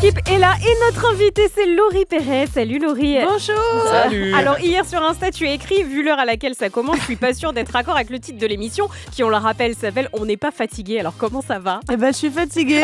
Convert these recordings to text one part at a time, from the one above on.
l'équipe est là et notre invitée c'est Laurie Perret. Salut Laurie. Bonjour. Salut. Alors hier sur Insta tu as écrit, vu l'heure à laquelle ça commence, je suis pas sûre d'être d'accord avec le titre de l'émission qui, on le rappelle, s'appelle On n'est pas fatigué. Alors comment ça va? Eh ben, je suis fatiguée.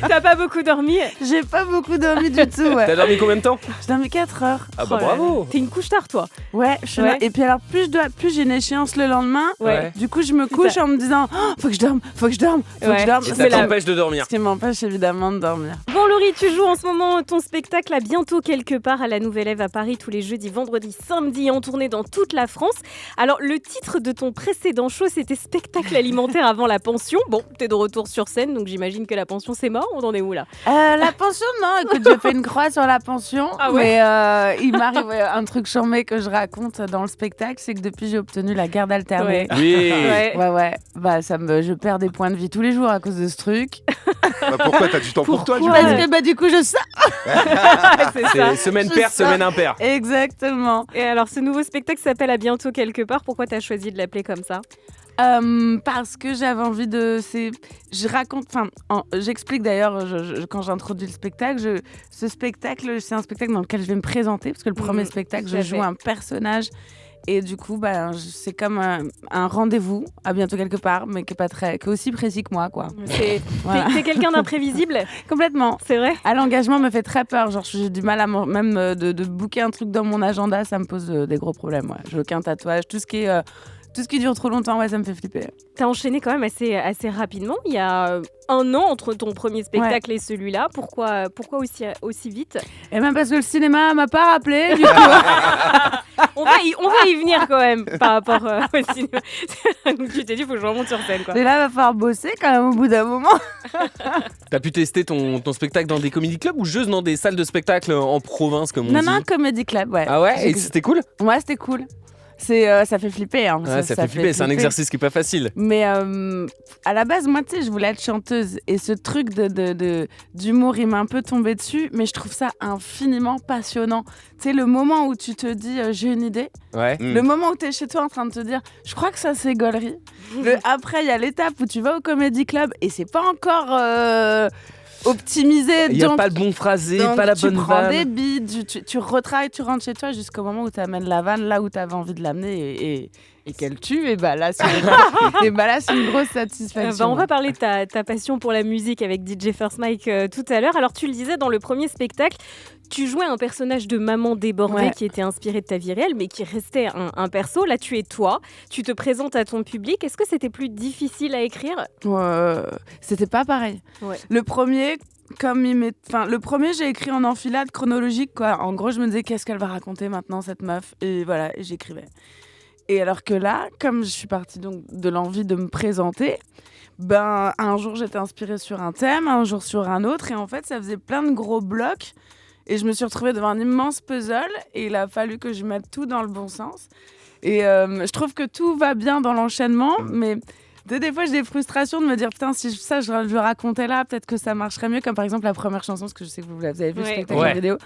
T'as pas beaucoup dormi? J'ai pas beaucoup dormi du tout. Ouais. T'as dormi combien de temps? J'ai dormi 4 heures. Ah bah Oh là là. bravo. T'es une couche tard toi. Ouais, je suis Ouais. là. Et puis alors, plus j'ai une échéance le lendemain, Ouais. du coup, je me couche en me disant faut que je dorme, faut que je dorme, faut que je dorme. Et C'est ça la- t'empêche de dormir. Ce qui m'empêche évidemment de dormir. Bon Laurie, tu joues en ce moment ton spectacle à bientôt quelque part à la Nouvelle Ève à Paris tous les jeudis, vendredis, samedis en tournée dans toute la France. Alors le titre de ton précédent show c'était spectacle alimentaire avant la pension. Bon, t'es de retour sur scène donc j'imagine que la pension c'est mort. On en est où là? La pension, non, écoute, j'ai fait une croix sur la pension. Ah ouais. Mais il m'arrive un truc chambé que je raconte dans le spectacle, c'est que depuis j'ai obtenu la garde alternée. Oui. Ouais. Bah je perds des points de vie tous les jours à cause de ce truc. Bah pourquoi t'as du temps pour toi du coup Parce que bah du coup je sors. C'est ça. C'est semaine Je paire, sors. semaine impair. Exactement. Et alors ce nouveau spectacle s'appelle À bientôt quelque part. Pourquoi t'as choisi de l'appeler comme ça? Parce que j'avais envie de. Je raconte. J'explique d'ailleurs quand j'introduis le spectacle. Ce spectacle, c'est un spectacle dans lequel je vais me présenter parce que le premier spectacle, tout je à joue fait. un personnage. Et du coup, c'est comme un rendez-vous à bientôt quelque part, mais qui est aussi précis que moi, quoi. Voilà. T'es quelqu'un d'imprévisible? Complètement. C'est vrai? À l'engagement me fait très peur. Genre, j'ai du mal à même de booker un truc dans mon agenda, ça me pose des gros problèmes. Ouais. J'ai aucun tatouage, tout ce qui dure trop longtemps, ouais, ça me fait flipper. T'as enchaîné quand même assez rapidement. Il y a 1 an entre ton premier spectacle et celui-là. Pourquoi aussi vite? Et même parce que le cinéma m'a pas rappelé, du coup. On va y venir quand même par rapport au cinéma. Donc tu t'es dit, faut que je remonte sur scène, quoi. Et là, va falloir bosser quand même au bout d'un moment. T'as pu tester ton spectacle dans des comedy clubs ou juste dans des salles de spectacle en province comme on dit? Non, Comedy Club, ouais. Ah ouais? Et c'était cool? Ouais, c'était cool. Ça fait flipper. Hein. Ouais, ça fait flipper, c'est un exercice qui est pas facile. Mais à la base, moi, tu sais, je voulais être chanteuse. Et ce truc d'humour, il m'a un peu tombé dessus. Mais je trouve ça infiniment passionnant. Tu sais, le moment où tu te dis, j'ai une idée. Ouais. Le moment où tu es chez toi en train de te dire, je crois que ça, c'est gaulerie. Après, il y a l'étape où tu vas au Comedy Club et c'est pas encore optimisé. Il y a donc- pas le bon phrasé, donc pas la tu bonne prends vanne. des bides, tu retravailles, tu rentres chez toi jusqu'au moment où tu amènes la vanne là où tu avais envie de l'amener et qu'elle tue, et bah là, c'est une grosse satisfaction. On va parler de ta passion pour la musique avec DJ First Mike tout à l'heure. Alors tu le disais dans le premier spectacle, tu jouais un personnage de maman débordée Ouais. qui était inspiré de ta vie réelle, mais qui restait un perso. Là, tu es toi. Tu te présentes à ton public. Est-ce que c'était plus difficile à écrire? C'était pas pareil. Ouais. Le premier, j'ai écrit en enfilade chronologique, quoi. En gros, je me disais, qu'est-ce qu'elle va raconter maintenant, cette meuf? Et voilà, et j'écrivais. Et alors que là, comme je suis partie donc de l'envie de me présenter, ben, un jour, j'étais inspirée sur un thème, un jour sur un autre. Et en fait, ça faisait plein de gros blocs. Et je me suis retrouvée devant un immense puzzle. Et il a fallu que je mette tout dans le bon sens. Et je trouve que tout va bien dans l'enchaînement. Mais des fois, j'ai des frustrations de me dire, putain, si je le racontais là, peut-être que ça marcherait mieux. Comme par exemple la première chanson, parce que je sais que vous avez vu le spectacle en vidéo.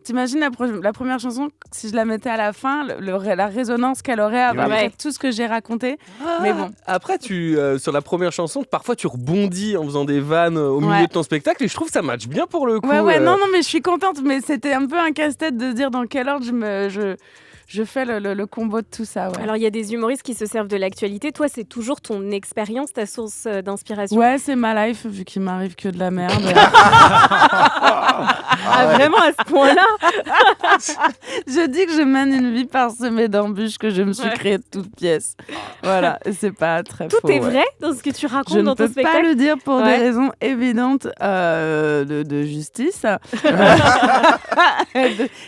T'imagines la première chanson, si je la mettais à la fin, la résonance qu'elle aurait avec tout ce que j'ai raconté. Mais bon. Après, sur la première chanson, parfois tu rebondis en faisant des vannes au milieu de ton spectacle et je trouve que ça match bien pour le coup. Non, mais je suis contente. Mais c'était un peu un casse-tête de se dire dans quel ordre je fais le combo de tout ça. Ouais. Alors, il y a des humoristes qui se servent de l'actualité. Toi, c'est toujours ton expérience, ta source d'inspiration? Ouais, c'est ma life, vu qu'il m'arrive que de la merde. Vraiment à ce point-là? Je dis que je mène une vie parsemée d'embûches que je me suis créée de toutes pièces. Voilà, et c'est pas très faux. Tout est vrai dans ce que tu racontes Je dans ne ton peux pas spectacle? le dire pour des raisons évidentes de justice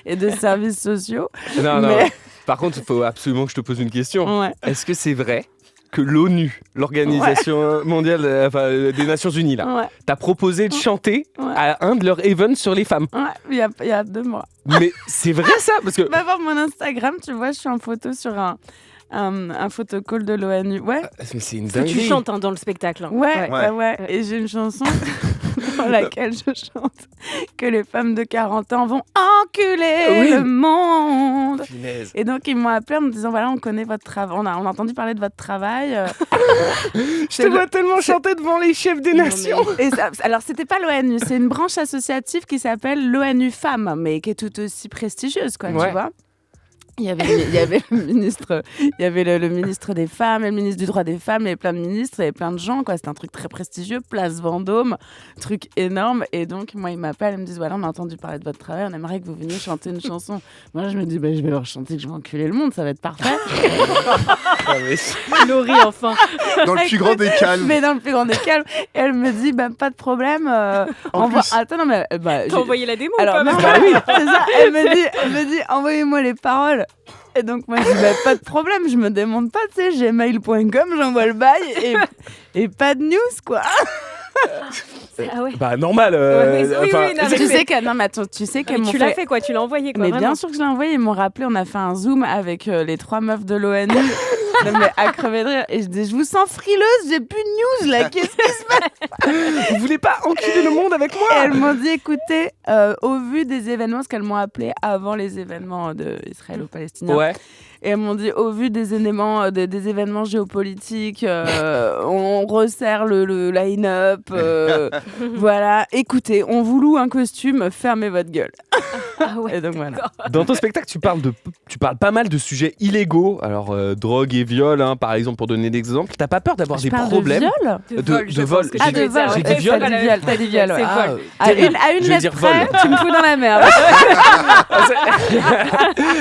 et de services sociaux. Non. Mais- Par contre, il faut absolument que je te pose une question. Ouais. Est-ce que c'est vrai que l'ONU, l'Organisation mondiale des Nations Unies, là, Ouais. t'a proposé de chanter Ouais. à un de leurs events sur les femmes? Ouais, il y a 2 mois. Mais c'est vrai ça? Parce que Va voir mon Instagram, tu vois, je suis en photo sur un photocall de l'ONU. Ouais. mais c'est une Parce que tu dinguerie. chantes dans le spectacle. Ouais. Et j'ai une chanson. dans laquelle je chante que les femmes de 40 ans vont enculer le monde. Finesse. Et donc, ils m'ont appelé en me disant, voilà, on connaît votre travail, on a entendu parler de votre travail. Je te vois tellement chanter devant les chefs des nations. Et ça, alors, c'était pas l'ONU, c'est une branche associative qui s'appelle l'ONU Femmes, mais qui est tout aussi prestigieuse, quoi, tu vois. Il y avait le ministre, le ministre des femmes, et le ministre du droit des femmes, et plein de ministres, et plein de gens, quoi. C'était un truc très prestigieux, place Vendôme, truc énorme. Et donc, moi, ils m'appellent, ils me disent, voilà, on a entendu parler de votre travail, on aimerait que vous veniez chanter une chanson. Moi, je me dis, je vais leur chanter que je vais enculer le monde, ça va être parfait. Laurie, enfin. Dans le plus grand des calmes. Mais dans le plus grand des calmes. Et elle me dit, pas de problème. Attends, non, mais. T'as envoyé la démo alors, ou pas? Non, oui, c'est ça. Elle me dit, envoyez-moi les paroles. Et donc, moi, je dis, pas de problème, je me démonte pas, tu sais, j'ai mail.com, j'envoie le bail et pas de news, quoi. Ah ouais. Bah, normal. Tu sais qu'elles m'ont tu l'as fait, quoi, tu l'as envoyé, quoi. Mais vraiment. bien sûr que je l'ai envoyé, ils m'ont rappelé, on a fait un Zoom avec les 3 meufs de l'ONU. Non, mais à crever de rire. Et je dis, je vous sens frileuse, j'ai plus de news, là, qu'est-ce qui se passe? Vous voulez pas enculer le monde avec moi? Et elles m'ont dit, écoutez, au vu des événements, parce qu'elles m'ont appelé avant les événements d'israélo-palestiniens. Ouais. Et elles m'ont dit, au vu des événements, des événements géopolitiques, on resserre le line-up. Voilà, écoutez, on vous loue un costume, fermez votre gueule. Ah ouais. Et donc voilà. Dans ton spectacle, tu parles pas mal de sujets illégaux. Alors, drogue et viol, hein, par exemple, pour donner des exemples. T'as pas peur d'avoir des problèmes? De vol. De vol. J'ai dit viol. T'as dit viol. C'est vol. À une lettre près, tu me fous dans la merde.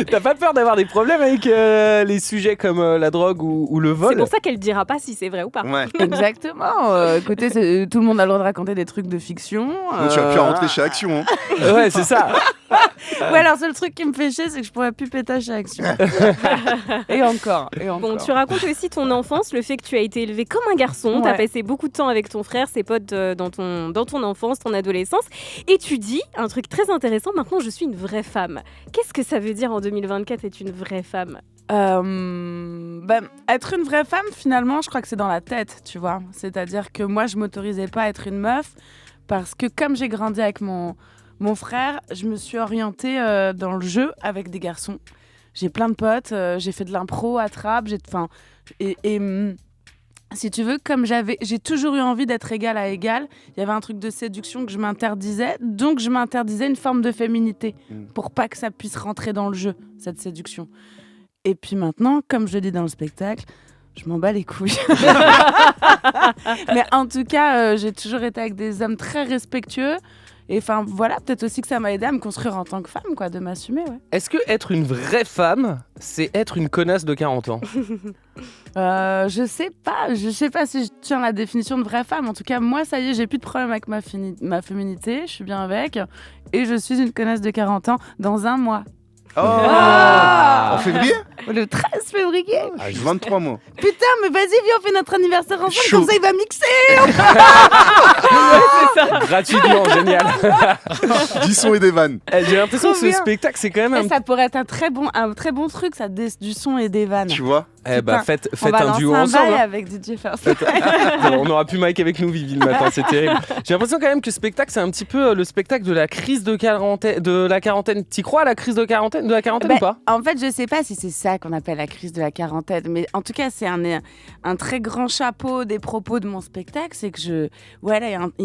T'as pas peur d'avoir des problèmes avec les sujets comme la drogue ou le vol? C'est pour ça qu'elle dira pas si c'est vrai ou pas. Ouais. Exactement. Écoutez, tout le monde a le droit de raconter des trucs de fiction. Donc, tu vas plus rentrer chez Action. Hein. Ouais, c'est ça. Ouais, alors le truc qui me fait chier, c'est que je pourrais plus péter chez Action. et encore. Bon, tu racontes aussi ton enfance, le fait que tu as été élevé comme un garçon. Ouais. Tu as passé beaucoup de temps avec ton frère, ses potes dans ton enfance, ton adolescence. Et tu dis un truc très intéressant, maintenant je suis une vraie femme. Qu'est-ce que ça veut dire en 2024 être une vraie femme? Être une vraie femme, finalement, je crois que c'est dans la tête, tu vois. C'est-à-dire que moi, je m'autorisais pas à être une meuf parce que comme j'ai grandi avec mon frère, je me suis orientée dans le jeu avec des garçons. J'ai plein de potes, j'ai fait de l'impro à Trappes, si tu veux, comme j'ai toujours eu envie d'être égal à égal, il y avait un truc de séduction que je m'interdisais, donc je m'interdisais une forme de féminité pour pas que ça puisse rentrer dans le jeu, cette séduction. Et puis maintenant, comme je le dis dans le spectacle, je m'en bats les couilles. Mais en tout cas, j'ai toujours été avec des hommes très respectueux. Et enfin, voilà, peut-être aussi que ça m'a aidé à me construire en tant que femme, quoi, de m'assumer, ouais. Est-ce que être une vraie femme, c'est être une connasse de 40 ans? Je sais pas si je tiens la définition de vraie femme. En tout cas, moi, ça y est, j'ai plus de problème avec ma féminité, je suis bien avec. Et je suis une connasse de 40 ans dans un mois. Oh En février? Le 13 février. J'ai 23 mois. Putain, mais vas-y, viens, on fait notre anniversaire ensemble, Chaud. comme ça il va mixer. Gratuitement, génial. Du son et des vannes. J'ai l'impression Trop que ce bien. spectacle, c'est quand même Et ça pourrait être un très bon truc, ça, du son et des vannes. Tu vois? faites On va un duo lancer un ensemble. bail Hein. avec DJ First. On n'aura plus Mike avec nous, Vivi, le matin, c'est terrible. J'ai l'impression quand même que ce spectacle, c'est un petit peu le spectacle de la crise de la quarantaine. T'y crois à la crise de la quarantaine ou pas? En fait, je sais pas si c'est ça qu'on appelle la crise de la quarantaine, mais en tout cas, c'est un très grand chapeau des propos de mon spectacle. C'est que il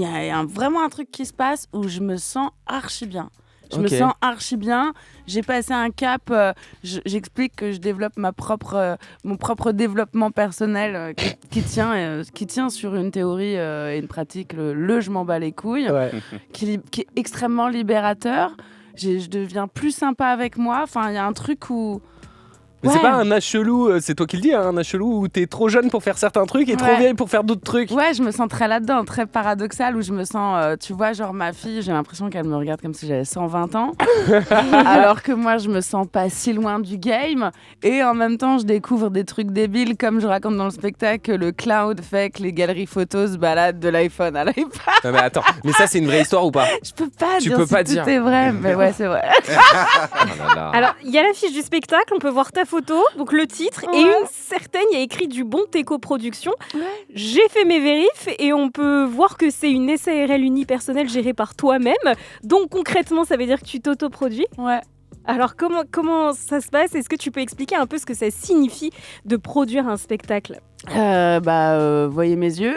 y a vraiment un truc qui se passe où je me sens archi bien. Je me sens archi bien. J'ai passé un cap. J'explique que je développe mon propre développement personnel qui tient sur une théorie et une pratique, le je m'en bats les couilles, qui est extrêmement libérateur. Je deviens plus sympa avec moi. Enfin, il y a un truc où... Mais c'est pas un âge chelou, c'est toi qui le dis, hein, un âge chelou où t'es trop jeune pour faire certains trucs et trop vieille pour faire d'autres trucs. Ouais, je me sens très là-dedans, très paradoxal, où je me sens, tu vois, genre ma fille, j'ai l'impression qu'elle me regarde comme si j'avais 120 ans, alors que moi, je me sens pas si loin du game, et en même temps, je découvre des trucs débiles, comme je raconte dans le spectacle, que le cloud fait que les galeries photos se baladent de l'iPhone à l'iPad. Non mais attends, mais ça c'est une vraie histoire ou pas? Je peux pas tu dire peux si pas tout dire. est vrai, mais ouais, c'est vrai. Alors, il y a l'affiche du spectacle, on peut voir ta photo photo, donc le titre, et une certaine, il y a écrit du bon Teco Production. J'ai fait mes vérifs et on peut voir que c'est une SARL unipersonnelle gérée par toi-même. Donc concrètement, ça veut dire que tu t'autoproduis. Ouais. Alors comment ça se passe ? Est-ce que tu peux expliquer un peu ce que ça signifie de produire un spectacle ? Voyez mes yeux.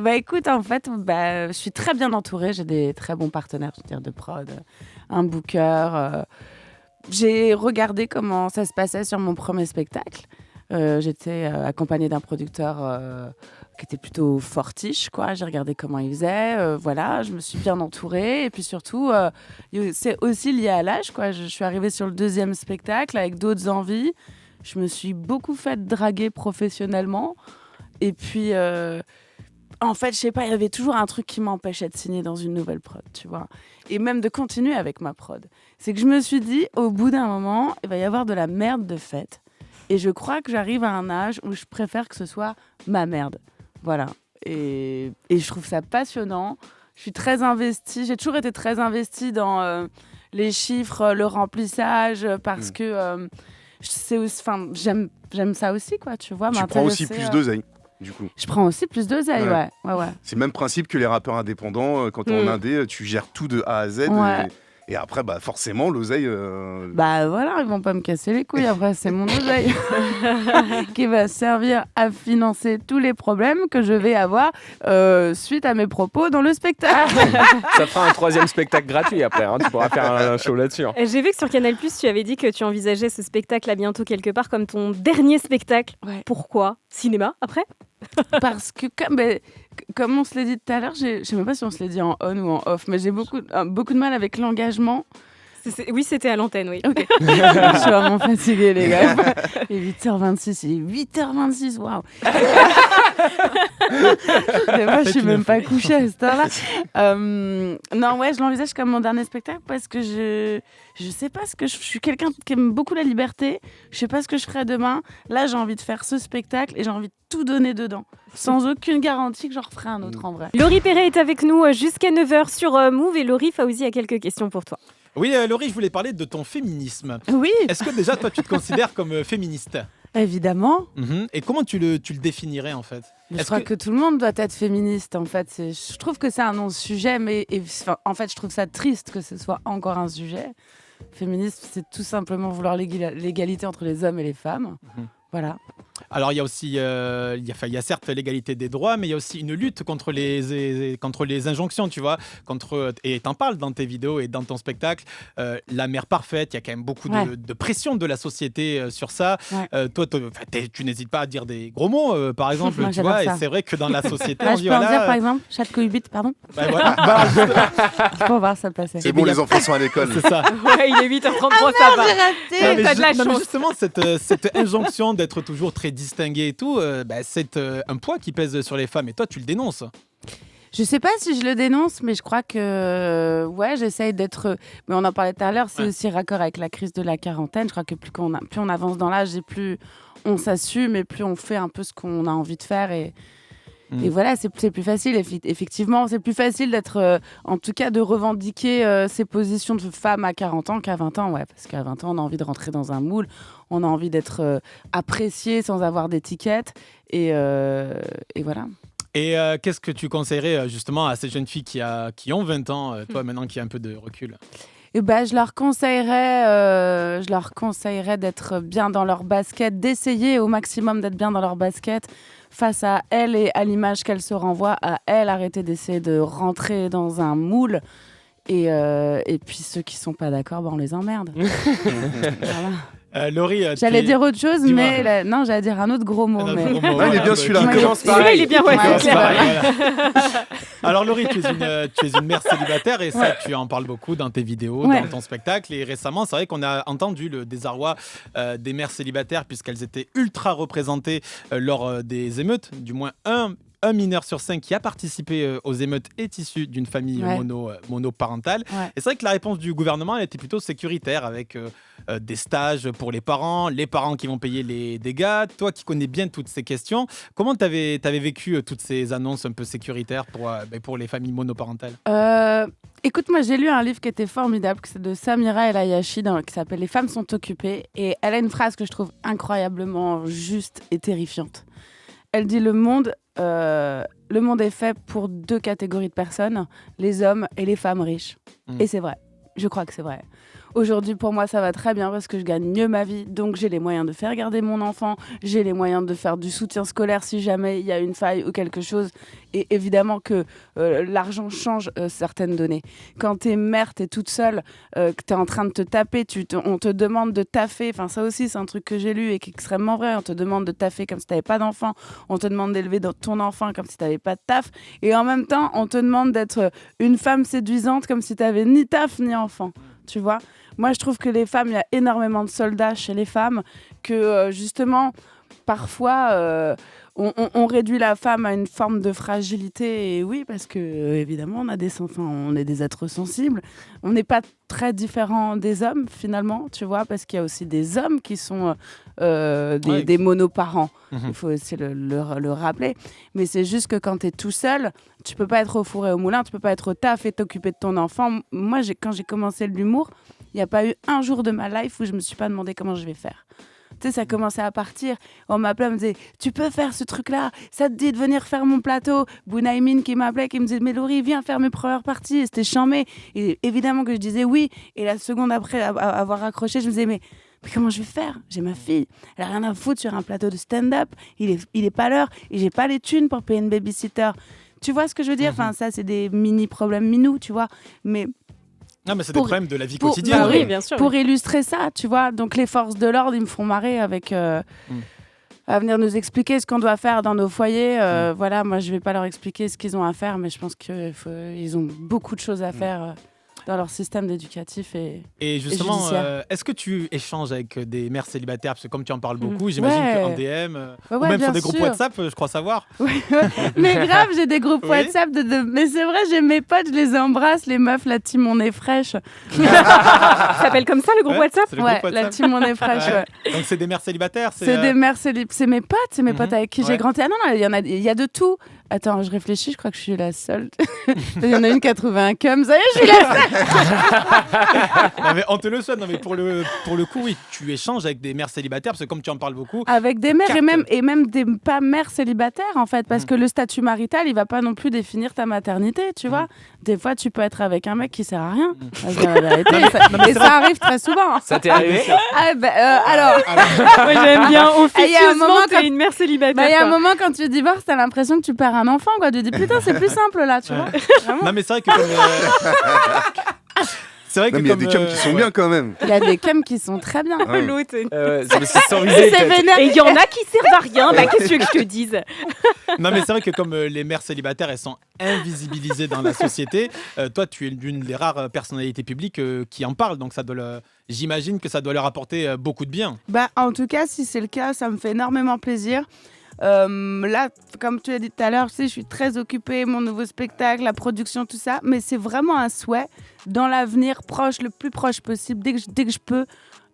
Écoute, en fait, je suis très bien entourée. J'ai des très bons partenaires, c'est-à-dire de prod, un booker. J'ai regardé comment ça se passait sur mon premier spectacle. J'étais accompagnée d'un producteur qui était plutôt fortiche, quoi. J'ai regardé comment il faisait. Voilà, je me suis bien entourée. Et puis surtout, c'est aussi lié à l'âge, quoi. Je suis arrivée sur le deuxième spectacle avec d'autres envies. Je me suis beaucoup fait draguer professionnellement. Et puis... en fait, je sais pas, il y avait toujours un truc qui m'empêchait de signer dans une nouvelle prod, tu vois. Et même de continuer avec ma prod. C'est que je me suis dit, au bout d'un moment, il va y avoir de la merde de faite. Et je crois que j'arrive à un âge où je préfère que ce soit ma merde. Voilà. Et je trouve ça passionnant. Je suis très investie. J'ai toujours été très investie dans les chiffres, le remplissage, parce que j'aime ça aussi, quoi, tu vois. Tu prends aussi plus d'oseille. Du coup. Je prends aussi plus d'oseille, ouais. C'est le même principe que les rappeurs indépendants. Quand t'es en indé, tu gères tout de A à Z. Et après, forcément, l'oseille... Voilà, ils vont pas me casser les couilles. Après, c'est mon oseille qui va servir à financer tous les problèmes que je vais avoir suite à mes propos dans le spectacle. Ça fera un 3e spectacle gratuit après. Tu pourras faire un show là-dessus. J'ai vu que sur Canal+, tu avais dit que tu envisageais ce spectacle à bientôt quelque part comme ton dernier spectacle. Ouais. Pourquoi ? Cinéma, après ? Parce que comme on se l'a dit tout à l'heure, je sais même pas si on se l'a dit en on ou en off, mais j'ai beaucoup de mal avec l'engagement. Oui, c'était à l'antenne, oui. Okay. Je suis vraiment fatiguée, les gars. Il est 8h26, il est 8h26, waouh. Moi, je suis même pas couchée à cette heure-là. Non, je l'envisage comme mon dernier spectacle parce que je sais pas ce que je suis quelqu'un qui aime beaucoup la liberté. Je sais pas ce que je ferai demain. Là, j'ai envie de faire ce spectacle et j'ai envie de tout donner dedans, sans aucune garantie que j'en referai un autre en vrai. Laurie Perret est avec nous jusqu'à 9h sur Move et Laurie, Fawzi a quelques questions pour toi. Oui, Laurie, je voulais parler de ton féminisme. Oui. Est-ce que déjà, toi, tu te considères comme féministe ? Évidemment. Et comment tu le définirais, en fait ? Je crois que tout le monde doit être féministe, en fait. Je trouve que c'est un non-sujet, en fait, je trouve ça triste que ce soit encore un sujet. Féminisme, c'est tout simplement vouloir l'égalité entre les hommes et les femmes. Voilà. Alors, il y a aussi, il y a certes l'égalité des droits, mais il y a aussi une lutte contre les injonctions, tu vois. Et t'en parles dans tes vidéos et dans ton spectacle. La mère parfaite, il y a quand même beaucoup de pression de la société sur ça. Toi, tu n'hésites pas à dire des gros mots, par exemple, moi, tu vois. ça. Et c'est vrai que dans la société, je peux en dire, par exemple, chat de cohibite, pardon. Pour voir ça passer. C'est bon, les enfants sont à l'école. C'est ça. Ouais, il est 8h33, ça va. J'ai raté. T'as de la chance. Mais justement, cette injonction d'être toujours très distingué et tout, c'est un poids qui pèse sur les femmes. Et toi, tu le dénonces. Je sais pas si je le dénonce, mais je crois que j'essaye d'être. Mais on en parlait tout à l'heure, c'est aussi raccord avec la crise de la quarantaine. Je crois que plus on avance dans l'âge et plus on s'assume et plus on fait un peu ce qu'on a envie de faire et voilà, c'est plus facile. Effectivement, c'est plus facile d'être, en tout cas, de revendiquer ses positions de femme à 40 ans qu'à 20 ans. Ouais, parce qu'à 20 ans, on a envie de rentrer dans un moule, on a envie d'être apprécié sans avoir d'étiquette. Et voilà. Et qu'est-ce que tu conseillerais justement à ces jeunes filles qui ont 20 ans, toi maintenant qui as un peu de recul ? Je leur conseillerais d'être bien dans leur basket, d'essayer au maximum d'être bien dans leur basket face à elles et à l'image qu'elles se renvoient à elles, arrêter d'essayer de rentrer dans un moule. Et puis ceux qui sont pas d'accord, on les emmerde. Voilà. Laurie, j'allais dire autre chose, mais non, j'allais dire un autre gros mot. Il est bien celui-là. Commence pareil. Il est bien, Alors Laurie, tu es une mère célibataire et ça, tu en parles beaucoup dans tes vidéos, dans ton spectacle. Et récemment, c'est vrai qu'on a entendu le désarroi des mères célibataires puisqu'elles étaient ultra représentées lors des émeutes. Du moins un mineur sur 5 qui a participé aux émeutes est issu d'une famille monoparentale. Et c'est vrai que la réponse du gouvernement elle était plutôt sécuritaire avec des stages pour les parents qui vont payer les dégâts. Toi qui connais bien toutes ces questions, comment t'avais vécu toutes ces annonces un peu sécuritaires pour les familles monoparentales ? Écoute, moi j'ai lu un livre qui était formidable, c'est de Samira El Ayachi, qui s'appelle Les femmes sont occupées. Et elle a une phrase que je trouve incroyablement juste et terrifiante. Elle dit le monde est fait pour 2 catégories de personnes, les hommes et les femmes riches. Et c'est vrai, je crois que c'est vrai. Aujourd'hui, pour moi, ça va très bien parce que je gagne mieux ma vie. Donc, j'ai les moyens de faire garder mon enfant. J'ai les moyens de faire du soutien scolaire si jamais il y a une faille ou quelque chose. Et évidemment que l'argent change certaines données. Quand t'es mère, t'es toute seule, que t'es en train de te taper, on te demande de taffer. Enfin, ça aussi, c'est un truc que j'ai lu et qui est extrêmement vrai. On te demande de taffer comme si t'avais pas d'enfant. On te demande d'élever ton enfant comme si t'avais pas de taf. Et en même temps, on te demande d'être une femme séduisante comme si t'avais ni taf ni enfant. Tu vois ? Moi, je trouve que les femmes, il y a énormément de soldats chez les femmes, que justement, parfois, on réduit la femme à une forme de fragilité. Et oui, parce que évidemment, on est des êtres sensibles. On n'est pas très différents des hommes, finalement, tu vois, parce qu'il y a aussi des hommes qui sont des monoparents. Il faut aussi le rappeler. Mais c'est juste que quand tu es tout seul, tu peux pas être au four et au moulin, tu peux pas être au taf et t'occuper de ton enfant. Moi, quand j'ai commencé l'humour, il n'y a pas eu un jour de ma life où je me suis pas demandé comment je vais faire. Tu sais, ça commençait à partir. On m'appelait, on me disait « Tu peux faire ce truc-là ? Ça te dit de venir faire mon plateau ?» Bounaïmine qui m'appelait, qui me disait « Mais Laurie, viens faire mes premières parties. » Et c'était chambé. Et évidemment que je disais oui. Et la seconde après avoir accroché, je me disais « Mais comment je vais faire ? J'ai ma fille. Elle a rien à foutre sur un plateau de stand-up. Il est pas l'heure. Et j'ai pas les thunes pour payer une babysitter. » Tu vois ce que je veux dire ? Enfin, ça, c'est des mini-problèmes minous, tu vois. Mais... Non, mais c'est des problèmes de la vie quotidienne. Oui, bien sûr. Pour illustrer ça, tu vois. Donc, les forces de l'ordre, ils me font marrer avec... à venir nous expliquer ce qu'on doit faire dans nos foyers. Voilà, moi, je vais pas leur expliquer ce qu'ils ont à faire, mais je pense qu'ils ont beaucoup de choses à faire dans leur système éducatif et justement, est-ce que tu échanges avec des mères célibataires ? Parce que comme tu en parles beaucoup, j'imagine qu'en DM, ou même sur des groupes WhatsApp, je crois savoir. Mais grave, j'ai des groupes WhatsApp. Mais c'est vrai, j'ai mes potes, je les embrasse, les meufs, la team On est fraîche. Ça s'appelle comme ça, le groupe WhatsApp ? La team On est fraîche, Donc c'est des mères célibataires ? C'est des mères célibataires. C'est mes potes avec qui j'ai grandi. Ah non, il y a de tout. Attends, je réfléchis, je crois que je suis la seule. Il y en a une qui a trouvé un cum, ça y est, je suis la seule. Non, mais on te le souhaite. Non, mais pour le coup, oui, tu échanges avec des mères célibataires, parce que comme tu en parles beaucoup... Avec des mères et même des pas mères célibataires, en fait, parce que le statut marital, il va pas non plus définir ta maternité, tu vois. Des fois, tu peux être avec un mec qui sert à rien. La vérité, et ça arrive très souvent. Ça t'est arrivé ? Alors... Moi, j'aime bien. Officieusement, t'es une mère célibataire. Il y a un moment, quand tu divorces, t'as l'impression que tu perds un enfant, quoi. Tu dis, putain, c'est plus simple, là, tu vois. Non, mais c'est vrai que comme... C'est vrai que il y a des cums qui sont bien quand même. Il y a des cums qui sont très bien. L'autre. C'est sans viser. Et il y en a qui servent à rien. Bah, qu'est-ce que tu veux que je te dise ? Non, mais c'est vrai que comme les mères célibataires, elles sont invisibilisées dans la société, toi, tu es l'une des rares personnalités publiques qui en parle. Donc, j'imagine que ça doit leur apporter beaucoup de bien. Bah, en tout cas, si c'est le cas, ça me fait énormément plaisir. Là, comme tu l'as dit tout à l'heure, je suis très occupée, mon nouveau spectacle, la production, tout ça, mais c'est vraiment un souhait dans l'avenir proche, le plus proche possible, dès que je peux,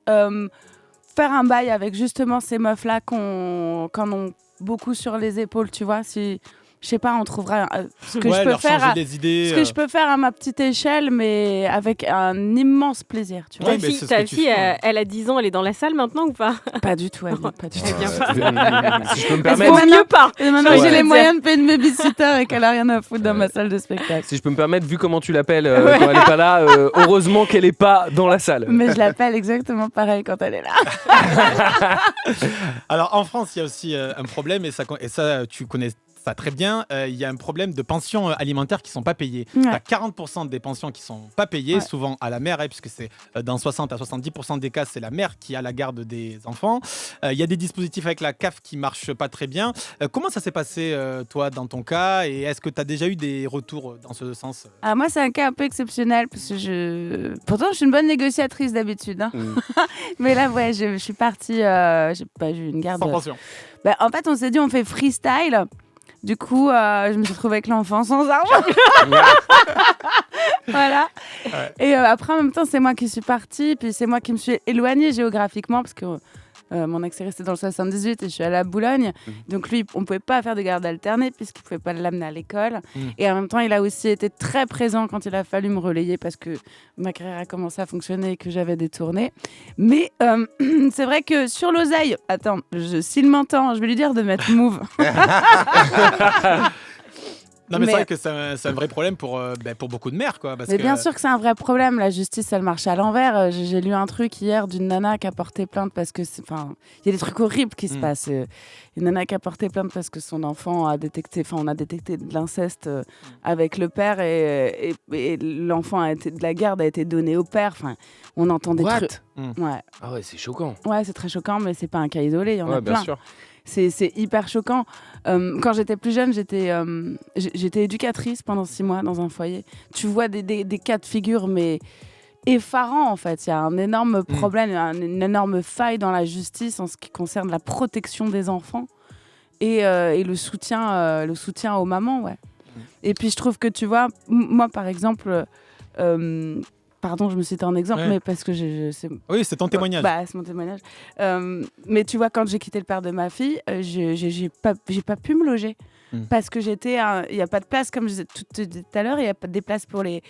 faire un bail avec justement ces meufs-là qu'en ont beaucoup sur les épaules, tu vois, si... Je sais pas, on trouvera ce que je peux faire ce que je peux faire à ma petite échelle, mais avec un immense plaisir, tu vois. Ta fille, elle a 10 ans, elle est dans la salle maintenant ou pas ? Pas du tout, elle vient pas du tout. Si je peux me permettre... Mieux pas. Et maintenant, j'ai les moyens de payer une babysitter et qu'elle a rien à foutre dans ma salle de spectacle. Si je peux me permettre, vu comment tu l'appelles quand elle est pas là, heureusement qu'elle est pas dans la salle. Mais je l'appelle exactement pareil quand elle est là. Alors, en France, il y a aussi un problème, et ça, tu connais ça très bien, il y a un problème de pensions alimentaires qui ne sont pas payées. Il y a 40% des pensions qui ne sont pas payées, souvent à la mère, puisque c'est dans 60 à 70% des cas, c'est la mère qui a la garde des enfants. Il y a des dispositifs avec la CAF qui ne marchent pas très bien. Comment ça s'est passé, toi, dans ton cas ? Et est-ce que tu as déjà eu des retours dans ce sens ? Moi, c'est un cas un peu exceptionnel, parce que pourtant, je suis une bonne négociatrice d'habitude. Hein. Mais là, je suis partie, j'ai eu une garde... Sans pension. En fait, on s'est dit, on fait freestyle. Du coup, je me suis retrouvée avec l'enfant sans argent. Voilà. Ouais. Et après, en même temps, c'est moi qui suis partie, puis c'est moi qui me suis éloignée géographiquement, parce que Mon ex est resté dans le 78 et je suis allée à Boulogne. Donc lui, on ne pouvait pas faire de garde alternée puisqu'il ne pouvait pas l'amener à l'école. Et en même temps, il a aussi été très présent quand il a fallu me relayer parce que ma carrière a commencé à fonctionner et que j'avais des tournées. Mais c'est vrai que sur l'oseille, attends, s'il m'entend, je vais lui dire de mettre Move. Non, mais c'est vrai que c'est un vrai problème pour beaucoup de mères, quoi. Mais bien sûr que c'est un vrai problème. La justice, elle marche à l'envers. J'ai lu un truc hier d'une nana qui a porté plainte parce que... Enfin, il y a des trucs horribles qui se passent. Une nana qui a porté plainte parce que son enfant a détecté... Enfin, on a détecté de l'inceste avec le père et l'enfant de la garde a été donné au père. Enfin, on entend des trucs... Ouais. Ah ouais, c'est choquant. Ouais, c'est très choquant, mais c'est pas un cas isolé. Il y en a plein. Bien sûr. C'est hyper choquant. Quand j'étais plus jeune, j'étais éducatrice pendant 6 mois dans un foyer. Tu vois des cas de figure, mais effarants en fait. Il y a un énorme problème, une énorme faille dans la justice en ce qui concerne la protection des enfants et le soutien aux mamans. Ouais. Et puis je trouve que, tu vois, moi par exemple... Pardon, je me citais un exemple, mais parce que oui, c'est ton témoignage. C'est mon témoignage. Mais tu vois, quand j'ai quitté le père de ma fille, j'ai pas pu me loger. Parce que il n'y a pas de place, comme je disais tout à l'heure, il n'y a pas des places pour les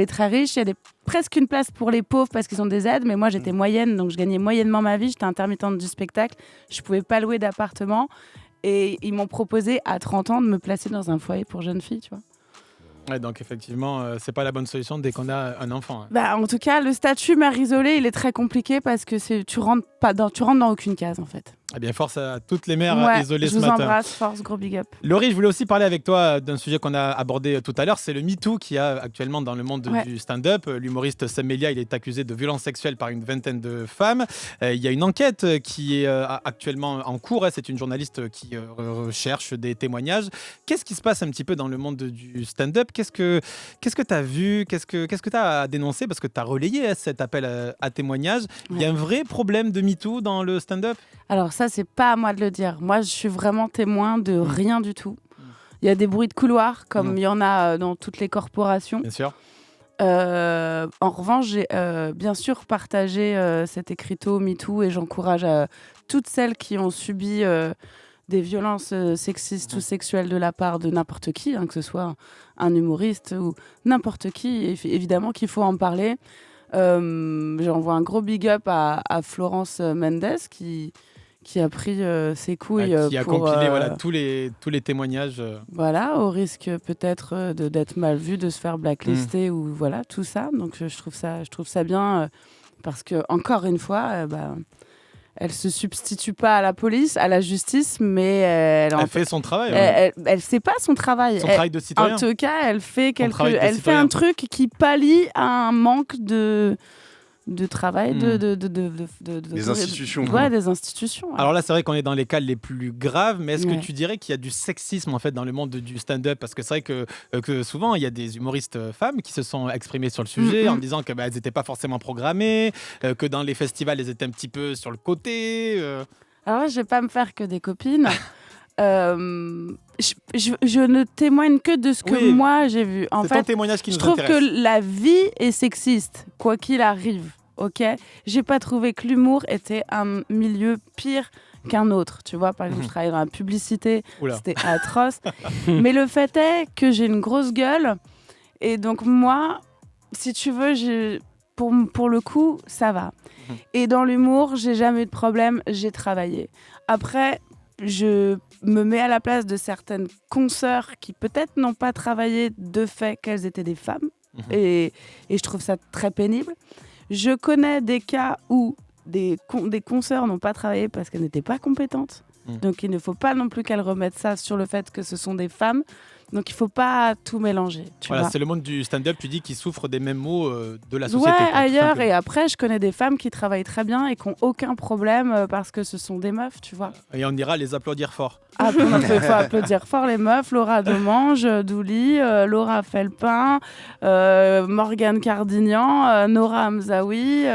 très riches, il y a presque une place pour les pauvres parce qu'ils ont des aides, mais moi j'étais moyenne, donc je gagnais moyennement ma vie, j'étais intermittente du spectacle, je ne pouvais pas louer d'appartement, et ils m'ont proposé à 30 ans de me placer dans un foyer pour jeunes filles, tu vois. Ouais, donc effectivement, c'est pas la bonne solution dès qu'on a un enfant. Hein. En tout cas, le statut mère isolée, il est très compliqué parce que tu rentres dans aucune case en fait. Eh bien, force à toutes les mères isolées ce Je matin. vous embrasse, force, gros big up. Laurie, je voulais aussi parler avec toi d'un sujet qu'on a abordé tout à l'heure, c'est le MeToo qu'il y a actuellement dans le monde du stand-up. L'humoriste Sam Melia, il est accusé de violences sexuelles par une vingtaine de femmes. Il y a une enquête qui est actuellement en cours. C'est une journaliste qui recherche des témoignages. Qu'est-ce qui se passe un petit peu dans le monde du stand-up ? Qu'est-ce que tu as vu ? Qu'est-ce que tu as à dénoncer ? Parce que tu as relayé cet appel à témoignage. Il y a un vrai problème de MeToo dans le stand-up ? Alors ça, c'est pas à moi de le dire. Moi, je suis vraiment témoin de rien du tout. Il y a des bruits de couloir, comme il y en a dans toutes les corporations. Bien sûr. En revanche, j'ai bien sûr partagé cet écriteau MeToo et j'encourage toutes celles qui ont subi des violences sexistes ou sexuelles de la part de n'importe qui, que ce soit un humoriste ou n'importe qui. Évidemment qu'il faut en parler. J'envoie un gros big up à Florence Mendes qui a pris ses couilles qui a compilé tous les témoignages. Voilà, au risque peut-être d'être mal vu, de se faire blacklister ou voilà, tout ça. Donc je trouve ça bien parce que encore une fois, elle se substitue pas à la police, à la justice, mais elle fait son travail. Elle sait pas son travail. Son travail de citoyen. En tout cas, elle fait un truc qui pallie à un manque de travail des institutions. Ouais, des institutions. Ouais. Alors là, c'est vrai qu'on est dans les cas les plus graves, mais est-ce que tu dirais qu'il y a du sexisme en fait dans le monde du stand-up ? Parce que c'est vrai que souvent, il y a des humoristes femmes qui se sont exprimées sur le sujet en disant qu'elles n'étaient pas forcément programmées, que dans les festivals, elles étaient un petit peu sur le côté. Alors là, je vais pas me faire que des copines. Je ne témoigne que de ce que moi j'ai vu. En fait, ton témoignage qui nous intéresse. Je trouve que la vie est sexiste, quoi qu'il arrive. Ok, j'ai pas trouvé que l'humour était un milieu pire qu'un autre. Tu vois, par exemple, je travaillais dans la publicité, c'était atroce. Mais le fait est que j'ai une grosse gueule et donc moi, si tu veux, pour le coup, ça va. Et dans l'humour, j'ai jamais eu de problème. J'ai travaillé. Après, je me mets à la place de certaines consoeurs qui peut-être n'ont pas travaillé de fait qu'elles étaient des femmes. Et je trouve ça très pénible. Je connais des cas où des consoeurs n'ont pas travaillé parce qu'elles n'étaient pas compétentes. Donc il ne faut pas non plus qu'elles remettent ça sur le fait que ce sont des femmes. Donc il ne faut pas tout mélanger. Voilà, c'est le monde du stand-up, tu dis, qui souffre des mêmes maux de la société. Ouais, ailleurs. Et après, je connais des femmes qui travaillent très bien et qui n'ont aucun problème parce que ce sont des meufs, tu vois. Et on ira les applaudir fort. Il faut applaudir fort les meufs. Laura Demange, Douli, Laura Felpin, Morgane Cardignan, Nora Hamzaoui.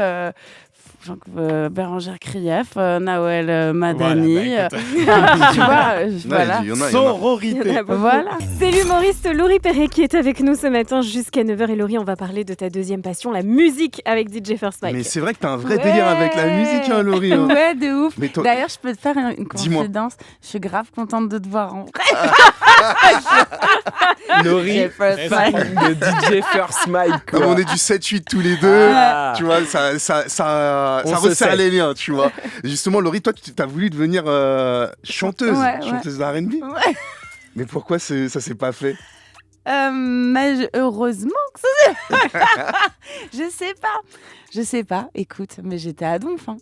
Bérangère Krief, Nawel Madani. Voilà, bah, Tu vois, voilà. Il y en a. Sororité. Voilà. C'est l'humoriste Laurie Perret qui est avec nous ce matin jusqu'à 9h. Et Laurie, on va parler de ta deuxième passion, la musique avec DJ First Mike. Mais c'est vrai que t'as un vrai délire avec la musique, hein, Laurie. hein. Ouais, de ouf. Mais toi- D'ailleurs, je peux te faire une Dis-moi. confidence. Je suis grave contente de te voir en vrai. Laurie, First fan Mike. de DJ First Mike. Comme quoi. on est du 7-8 tous les deux, Ah. tu vois, ça On se resserre sait. les liens, tu vois. Et justement, Laurie, toi, tu as voulu devenir chanteuse, Ouais. chanteuse d'R&B. Ouais. Mais pourquoi ça s'est pas fait? Mais heureusement que ça. Je sais pas. Écoute, mais j'étais à donf. Hein.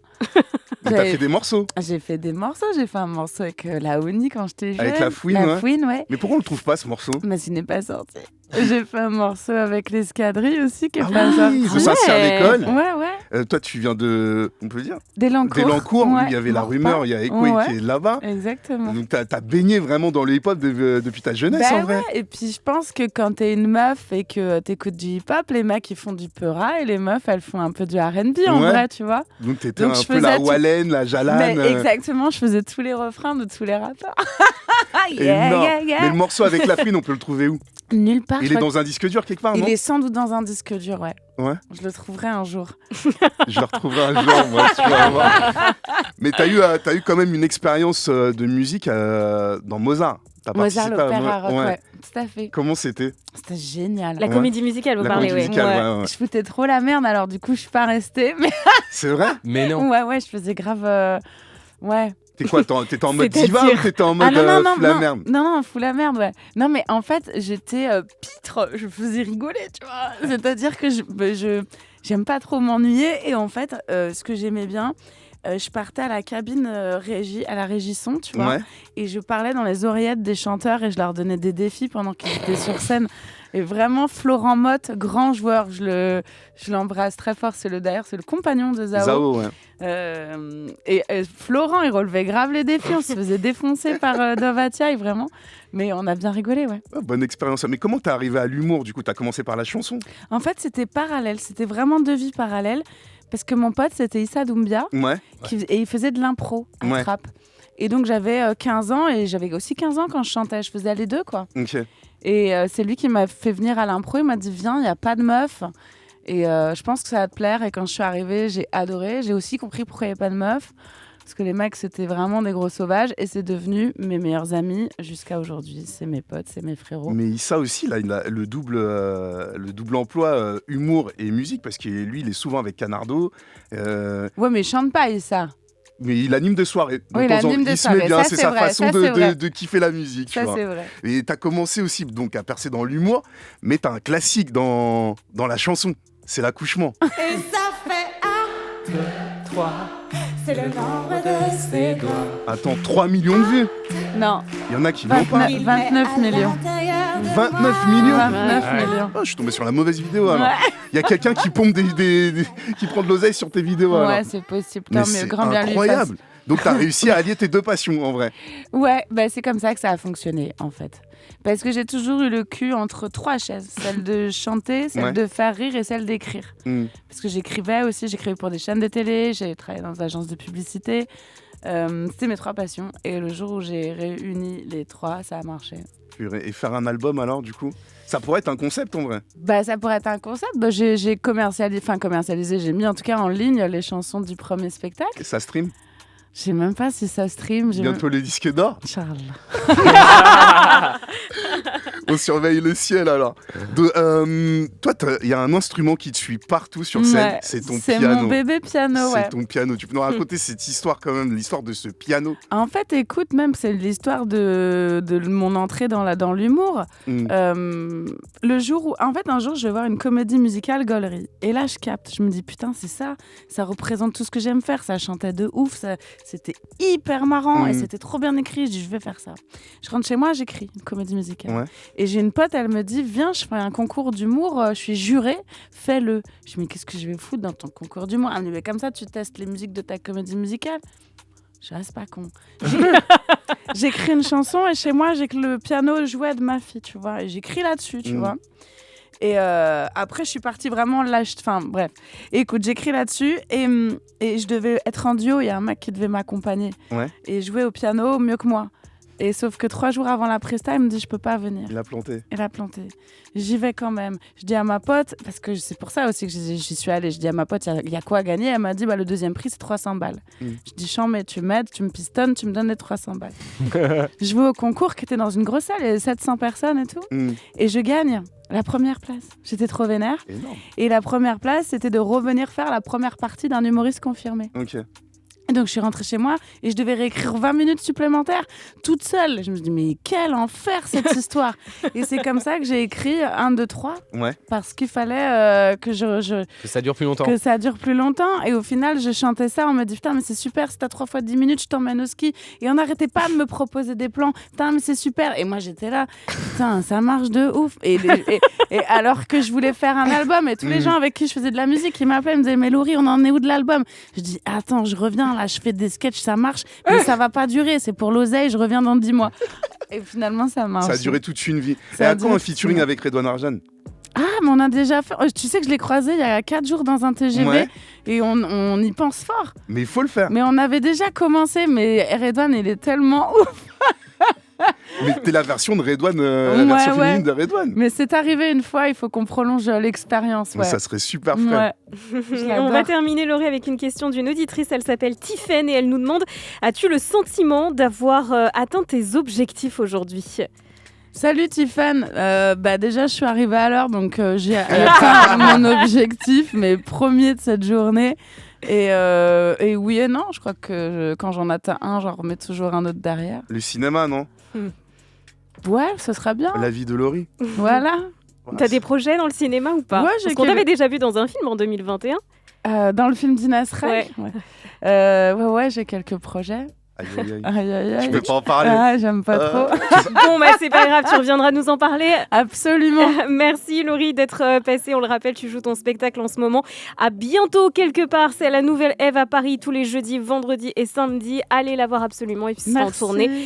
Mais t'as fait des morceaux. J'ai fait des morceaux. J'ai fait un morceau avec la Oni quand j'étais jeune. Avec la Fouine, La ouais. Fouine, ouais. Mais pourquoi on le trouve pas, ce morceau? Mais il n'est pas sorti. J'ai fait un morceau avec l'Escadrille aussi qui est Ah pas oui, sorti. de Saint-Cyr d'école. Ouais. Toi, tu viens de, on peut dire, D'élancourt. d'Élancourt, où Ouais. il y avait la Morpa. rumeur, il y a Eko Ouais. qui est là-bas. Exactement. Donc t'as baigné vraiment dans le hip-hop depuis ta jeunesse, Bah en vrai. ouais, et puis je pense que quand t'es une meuf et que t'écoutes du hip-hop, les mecs ils font du peura et les meufs elles font un peu du R&B en Ouais. vrai, tu vois. Donc t'étais Donc, un je peu la faisais tout. Wallen, la Jalane. Mais exactement, je faisais tous les refrains de tous les rappeurs. énorme. Mais le morceau avec la Fouine, on peut le trouver où? Nulle part. Il je est crois dans un disque dur quelque part, que- non? Il est sans doute dans un disque dur, ouais. Ouais. Je le trouverai un jour. Je le retrouverai un jour, moi, tu vas voir. Mais t'as eu quand même une expérience de musique dans Mozart. T'as Mozart, participé à l'opéra rock, ouais. ouais. Tout à fait. Comment c'était? C'était génial. La Ouais. comédie musicale, vous La parlez, comédie oui. musicale, ouais. Je foutais trop la merde, alors du coup je suis pas restée. Mais C'est vrai? Mais non. ouais, je faisais grave. Ouais. T'es quoi? T'étais en mode C'est-à-dire diva ou t'étais en mode fous la merde? Non, fous la merde, ouais. Non, mais en fait, j'étais pitre, je faisais rigoler, tu vois. C'est-à-dire que j'aime pas trop m'ennuyer et en fait, ce que j'aimais bien, je partais à la cabine à la régisson, tu vois, Ouais. et je parlais dans les oreillettes des chanteurs et je leur donnais des défis pendant qu'ils étaient sur scène. Et vraiment, Florent Motte, grand joueur, je l'embrasse très fort. D'ailleurs, c'est le compagnon de Zao. Zao, ouais. Et Florent, il relevait grave les défis. On se faisait défoncer par Dovatia, et vraiment. Mais on a bien rigolé, ouais. Ah, bonne expérience. Mais comment t'es arrivé à l'humour? Du coup, t'as commencé par la chanson? En fait, c'était parallèle. C'était vraiment deux vies parallèles. Parce que mon pote, c'était Issa Doumbia. Ouais. Et il faisait de l'impro, un Ouais. trap. Et donc, j'avais 15 ans et j'avais aussi 15 ans quand je chantais. Je faisais les deux, quoi. Ok. Et c'est lui qui m'a fait venir à l'impro. Il m'a dit, viens, il n'y a pas de meuf. Et je pense que ça va te plaire. Et quand je suis arrivée, j'ai adoré. J'ai aussi compris pourquoi il n'y avait pas de meuf. Parce que les mecs, c'était vraiment des gros sauvages. Et c'est devenu mes meilleurs amis jusqu'à aujourd'hui. C'est mes potes, c'est mes frérots. Mais Issa aussi, là, il a le double emploi humour et musique, parce que lui, il est souvent avec Canardo. Ouais, mais il chante pas, Issa. Mais il anime des soirées. Oui, il De temps en anime temps, des il se met soirées. bien, Ça, c'est c'est sa vrai, façon ça, c'est vrai. de kiffer la musique. Tu Ça, vois. c'est vrai. Et t'as commencé aussi donc, à percer dans l'humour, mais t'as un classique dans la chanson, c'est l'accouchement. Et ça fait 1, 3, c'est le nombre de ses doigts. Attends, 3 millions de vues. Non, Il y en a qui n'ont pas. 29 millions. 29 millions. 29 millions. Oh, je suis tombé sur la mauvaise vidéo alors. Il y a quelqu'un qui pompe qui prend de l'oseille sur tes vidéos alors. Ouais, c'est possible. Mais Tant mieux, c'est grand bien lui fasse. incroyable. Donc t'as réussi à allier tes deux passions en vrai. Ouais, bah c'est comme ça que ça a fonctionné en fait. Parce que j'ai toujours eu le cul entre trois chaises, celle de chanter, celle Ouais. de faire rire et celle d'écrire. Hmm. Parce que j'écrivais aussi, j'écrivais pour des chaînes de télé, j'ai travaillé dans des agences de publicité. C'était mes trois passions. Et le jour où j'ai réuni les trois, ça a marché. Et faire un album alors du coup, ça pourrait être un concept en vrai. Bah, ça pourrait être un concept. Bah, j'ai commercialisé, j'ai mis en tout cas en ligne les chansons du premier spectacle. Et ça stream. Je sais même pas si ça stream. Bientôt les disques d'or. Charles. On surveille le ciel alors. Toi, il y a un instrument qui te suit partout sur scène, Ouais, c'est ton c'est piano. mon bébé piano, ouais. C'est ton piano. Tu peux nous raconter cette histoire quand même, l'histoire de ce piano. En fait, écoute, même c'est l'histoire de mon entrée dans l'humour. Mm. Le jour où, en fait, un jour, je vais voir une comédie musicale Gollery. Et là, je capte. Je me dis, putain, c'est ça. Ça représente tout ce que j'aime faire. Ça chantait de ouf. C'était hyper marrant et c'était trop bien écrit. Je dis, je vais faire ça. Je rentre chez moi, j'écris une comédie musicale. Ouais. Et j'ai une pote, elle me dit, viens, je fais un concours d'humour. Je suis jurée. Fais-le. Je me dis, qu'est-ce que je vais foutre dans ton concours d'humour? Elle me dit, mais comme ça, tu testes les musiques de ta comédie musicale. Je reste pas con. J'écris une chanson et chez moi, j'ai que le piano jouet de ma fille, tu vois. Et j'écris là-dessus, tu vois. Et après, je suis partie vraiment lâche. Enfin, bref. Et écoute, j'écris là-dessus et je devais être en duo. Il y a un mec qui devait m'accompagner et jouer au piano mieux que moi. Et sauf que 3 jours avant la presta, il me dit je peux pas venir. Il a planté. J'y vais quand même. Je dis à ma pote, parce que c'est pour ça aussi que j'y suis allée. Je dis à ma pote, il y a quoi à gagner? Elle m'a dit le deuxième prix c'est 300 balles. Je dis chant, mais tu m'aides, tu me pistonnes, tu me donnes les 300 balles. Je vais au concours qui était dans une grosse salle, il y avait 700 personnes et tout. Et je gagne la première place. J'étais trop vénère. Énorme. Et la première place, c'était de revenir faire la première partie d'un humoriste confirmé. Ok. Et donc je suis rentrée chez moi et je devais réécrire 20 minutes supplémentaires toute seule. Je me suis dit mais quel enfer cette histoire. Et c'est comme ça que j'ai écrit 1, 2, 3 parce qu'il fallait que que ça dure plus longtemps. Que ça dure plus longtemps. Et au final je chantais ça, on m'a dit putain mais c'est super, c'est à 3 fois 10 minutes, je t'emmène au ski. Et on n'arrêtait pas de me proposer des plans. Putain mais c'est super. Et moi j'étais là, putain ça marche de ouf. Et alors que je voulais faire un album et tous les gens avec qui je faisais de la musique ils m'appelaient, ils me disaient mais Laurie on en est où de l'album? Je dis attends je reviens là, je fais des sketchs, ça marche, mais ça va pas durer, c'est pour l'oseille, je reviens dans 10 mois. Et finalement, ça marche. Ça a duré toute une vie. Et à quand un featuring avec Redouane Arjan? Ah, mais on a déjà fait. Tu sais que je l'ai croisé il y a 4 jours dans un TGV et on y pense fort. Mais il faut le faire. Mais on avait déjà commencé, mais Redouane, il est tellement ouf. Mais t'es la version de Redouane, la version féminine de Redouane. Mais c'est arrivé une fois, il faut qu'on prolonge l'expérience. Mais ça serait super frais. On va terminer, Laurie, avec une question d'une auditrice. Elle s'appelle Tiffen et elle nous demande: as-tu le sentiment d'avoir atteint tes objectifs aujourd'hui? Salut Tiffen, déjà je suis arrivée à l'heure donc j'ai atteint mon objectif, mais premier de cette journée. Et oui et non, je crois que quand j'en atteins un, j'en remets toujours un autre derrière. Le cinéma, non? Ouais, ce sera bien. La vie de Laurie. Voilà. T'as des projets dans le cinéma ou pas? Ouais, parce qu'on t'avait déjà vu dans un film en 2021. Dans le film d'Inès Reg. Ouais, j'ai quelques projets. Aïe. Je peux pas en parler. Ah, j'aime pas trop. Bon, c'est pas grave, tu reviendras nous en parler. Absolument. Merci Laurie d'être passée. On le rappelle, tu joues ton spectacle en ce moment. À bientôt quelque part. C'est la Nouvelle Ève à Paris tous les jeudis, vendredis et samedis. Allez la voir absolument et puis c'est en tournée.